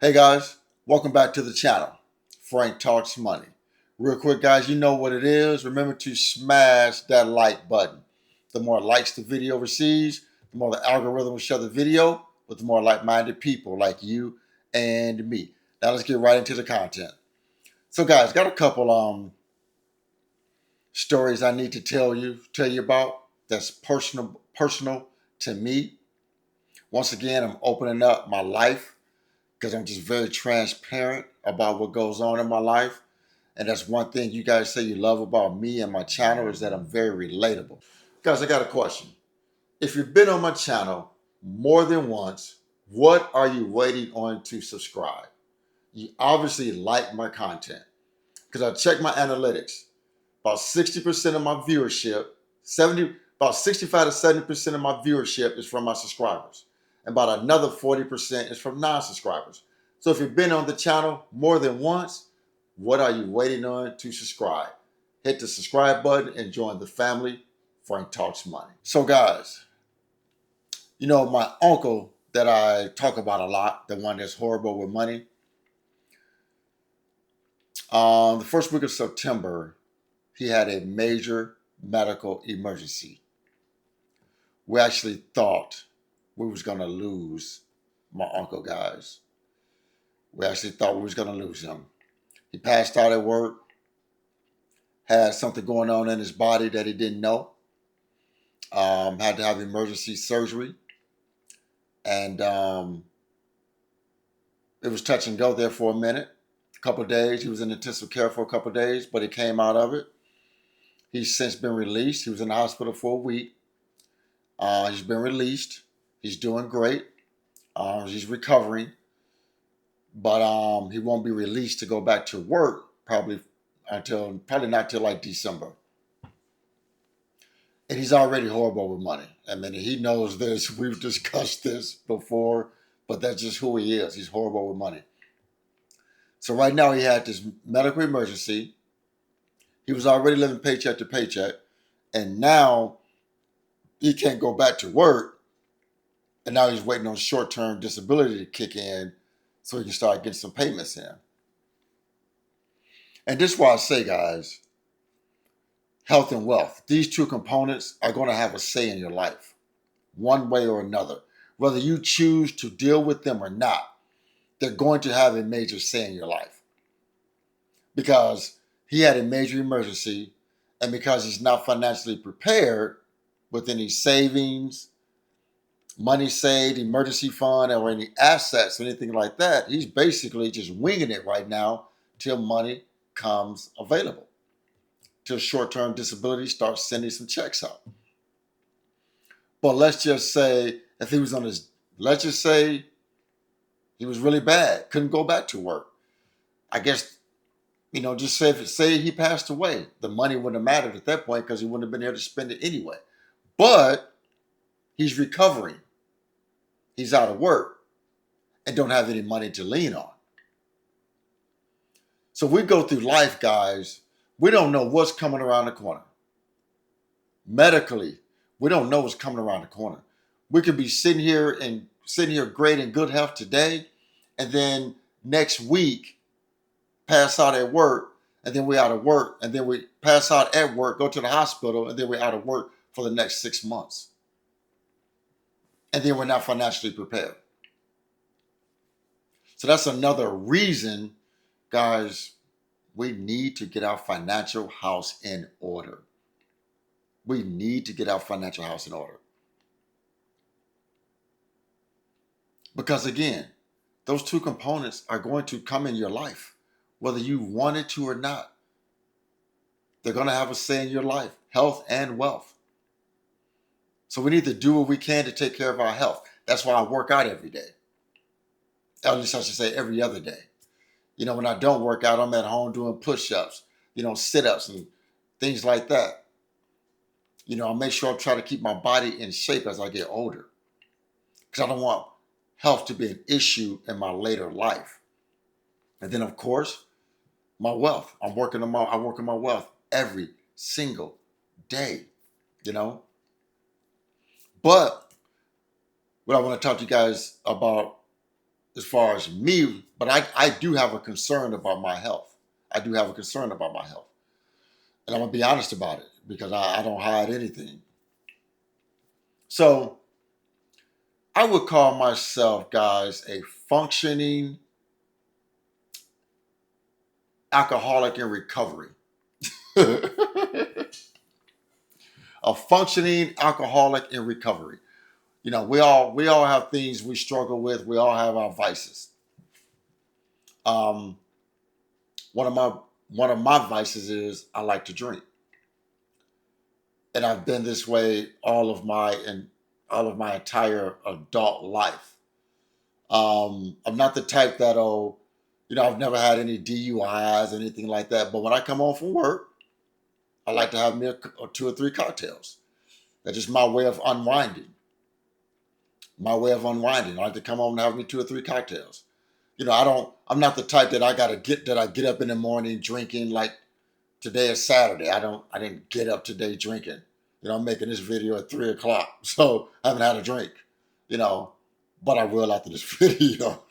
Hey guys, welcome back to the channel. Frank Talks Money. Real quick, guys, you know what it is. Remember to smash that like button. The more likes the video receives, the more the algorithm will show the video with the more like-minded people like you and me. Now let's get right into the content. So guys, got a couple stories I need to tell you about that's personal to me. Once again, I'm opening up my life because I'm just very transparent about what goes on in my life. And that's one thing you guys say you love about me and my channel is that I'm very relatable. Guys, I got a question. If you've been on my channel more than once, what are you waiting on to subscribe? You obviously like my content because I check my analytics. About 60% of my viewership, 70, about 65 to 70% of my viewership is from my subscribers. And about another 40% is from non-subscribers. So if you've been on the channel more than once, what are you waiting on to subscribe? Hit the subscribe button and join the family. Frank Talks Money. So guys, you know my uncle that I talk about a lot, the one that's horrible with money. The first week of September, he had a major medical emergency. We actually thought we was going to lose my uncle, guys. We actually thought we was going to lose him. He passed out at work, had something going on in his body that he didn't know, had to have emergency surgery, and it was touch and go there for a minute, a couple of days. He was in intensive care for a couple of days, but he came out of it. He's since been released. He was in the hospital for a week. He's been released. He's doing great. He's recovering, but he won't be released to go back to work probably not till like December. And he's already horrible with money. I mean, he knows this. We've discussed this before, but that's just who he is. He's horrible with money. So right now he had this medical emergency. He was already living paycheck to paycheck, and now he can't go back to work. And now he's waiting on short-term disability to kick in so he can start getting some payments in. And this is why I say, guys, health and wealth, these two components are going to have a say in your life, one way or another. Whether you choose to deal with them or not, they're going to have a major say in your life. Because he had a major emergency, and because he's not financially prepared with any savings, money saved, emergency fund, or any assets or anything like that, he's basically just winging it right now till money comes available, till short-term disability starts sending some checks out. But let's just say if he was on his, let's just say he was really bad, couldn't go back to work. I guess, just say he passed away, the money wouldn't have mattered at that point because he wouldn't have been able to spend it anyway. But he's recovering. He's out of work and don't have any money to lean on. So we go through life, guys. We don't know what's coming around the corner. Medically, we don't know what's coming around the corner. We could be sitting here great in good health today, and then next week pass out at work, and then we're out of work, and then we pass out at work, go to the hospital, and then we're out of work for the next 6 months. And then we're not financially prepared. So that's another reason, guys, we need to get our financial house in order. We need to get our financial house in order. Because again, those two components are going to come in your life, whether you want it to or not. They're going to have a say in your life, health and wealth. So we need to do what we can to take care of our health. That's why I work out every day. At least I should say every other day. When I don't work out, I'm at home doing push-ups, sit-ups and things like that. I make sure I try to keep my body in shape as I get older. Because I don't want health to be an issue in my later life. And then, of course, my wealth. I work on my wealth every single day, But what I want to talk to you guys about as far as me, but I do have a concern about my health. I do have a concern about my health. And I'm going to be honest about it because I don't hide anything. So I would call myself, guys, a functioning alcoholic in recovery. A functioning alcoholic in recovery. You know, we all have things we struggle with. We all have our vices. Um, one of my vices is I like to drink, and I've been this way all of my entire adult life. I'm not the type that'll, I've never had any DUIs, anything like that. But when I come home from work, I like to have me two or three cocktails. That's just my way of unwinding. My way of unwinding. I like to come home and have me two or three cocktails. I'm not the type that I get up in the morning drinking like today is Saturday. I didn't get up today drinking. I'm making this video at 3 o'clock. So I haven't had a drink, you know, but I will after this video.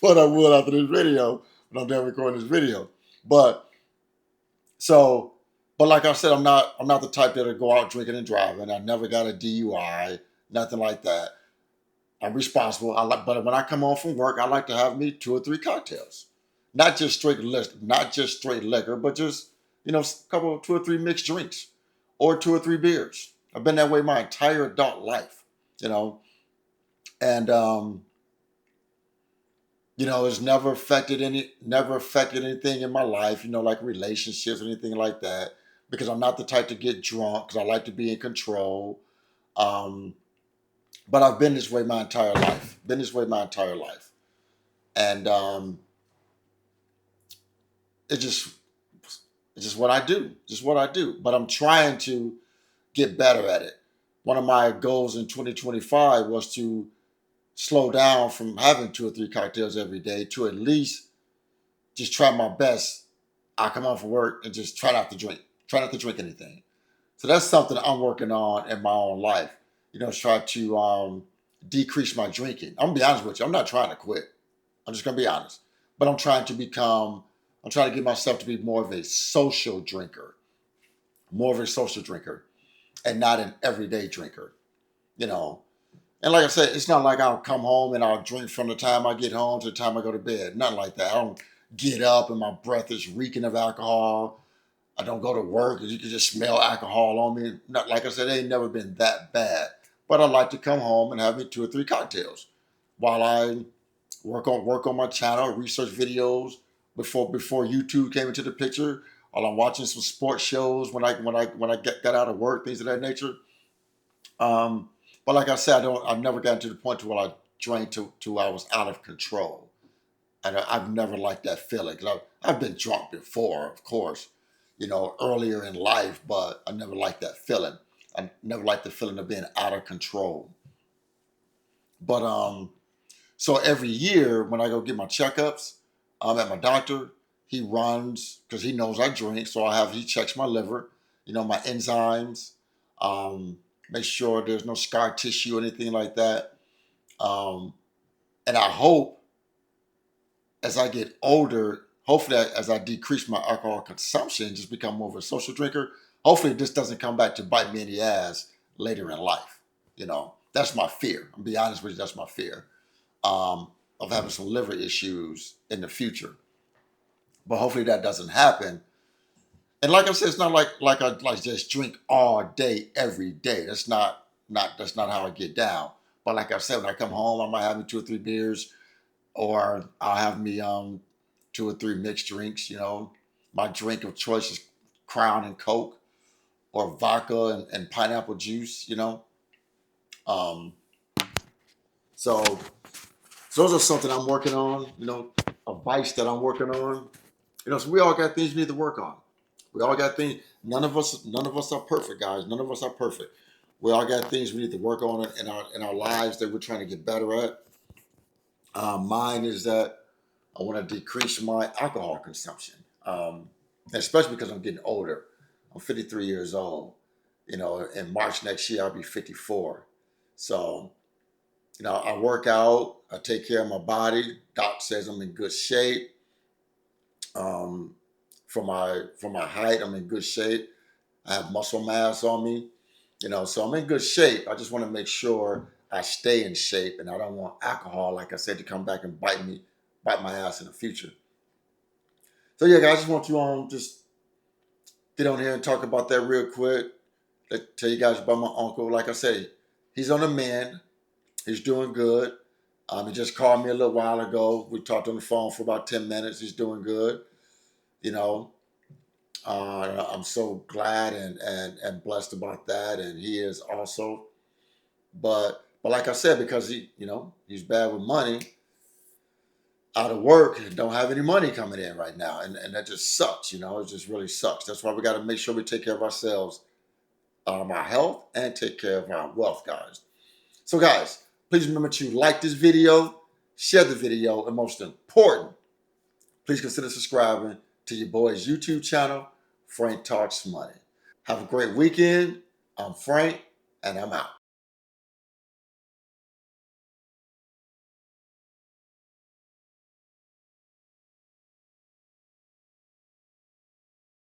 But I will after this video, when I'm done recording this video. But so, but like I said, I'm not the type that'll go out drinking and driving. I never got a DUI, nothing like that. I'm responsible. But when I come home from work, I like to have me two or three cocktails, not just straight liquor, but just a couple, two or three mixed drinks, or two or three beers. I've been that way my entire adult life, you know, and it's never affected anything in my life, like relationships or anything like that, because I'm not the type to get drunk because I like to be in control. Um, but I've been this way my entire life. Been this way my entire life, and it just it's just what I do. Just what I do. But I'm trying to get better at it. One of my goals in 2025 was to slow down from having two or three cocktails every day to at least just try my best. I come home from work and just try not to drink. Try not to drink anything. So that's something I'm working on in my own life. Try to decrease my drinking. I'm gonna be honest with you. I'm not trying to quit. I'm just gonna be honest. But I'm trying to get myself to be more of a social drinker. More of a social drinker and not an everyday drinker. You know. And like I said, it's not like I'll come home and I'll drink from the time I get home to the time I go to bed. Nothing like that. I don't get up and my breath is reeking of alcohol. I don't go to work and you can just smell alcohol on me. Not like I said, it ain't never been that bad. But I like to come home and have me two or three cocktails while I work on my channel, research videos before YouTube came into the picture. While I'm watching some sports shows when I got out of work, things of that nature. Um, but like I said, I've never gotten to the point to where I drank to I was out of control. And I've never liked that feeling. 'Cause I've been drunk before, of course, earlier in life, but I never liked that feeling. I never liked the feeling of being out of control. But so every year when I go get my checkups, I'm at my doctor. He runs because he knows I drink, so he checks my liver, my enzymes, um, make sure there's no scar tissue or anything like that. Um, and I hope as I get older, hopefully as I decrease my alcohol consumption, just become more of a social drinker. Hopefully this doesn't come back to bite me in the ass later in life. That's my fear. I'll be honest with you, that's my fear, um, of having some liver issues in the future. But hopefully that doesn't happen. And like I said, it's not like I like just drink all day every day. That's not how I get down. But like I said, when I come home, I might have me two or three beers, or I'll have me two or three mixed drinks. My drink of choice is Crown and Coke, or vodka and pineapple juice. Um, so those are something I'm working on. A vice that I'm working on. So we all got things we need to work on. We all got things. None of us are perfect, guys. None of us are perfect. We all got things we need to work on in our lives that we're trying to get better at. Mine is that I want to decrease my alcohol consumption, especially because I'm getting older. I'm 53 years old. In March next year I'll be 54. So I work out. I take care of my body. Doc says I'm in good shape. Um, for my height, I'm in good shape. I have muscle mass on me. So I'm in good shape. I just want to make sure I stay in shape, and I don't want alcohol, like I said, to come back and bite my ass in the future. So yeah, guys, I just want you on just get on here and talk about that real quick. Tell you guys about my uncle. Like I say, he's on the mend. He's doing good. He just called me a little while ago. We talked on the phone for about 10 minutes. He's doing good. You know, I'm so glad and blessed about that, and he is also. But like I said, because he's bad with money, out of work, and don't have any money coming in right now, and that just sucks. It just really sucks. That's why we got to make sure we take care of ourselves, our health, and take care of our wealth, guys. So, guys, please remember to like this video, share the video, and most important, please consider subscribing to your boy's YouTube channel, Frank Talks Money. Have a great weekend. I'm Frank, and I'm out.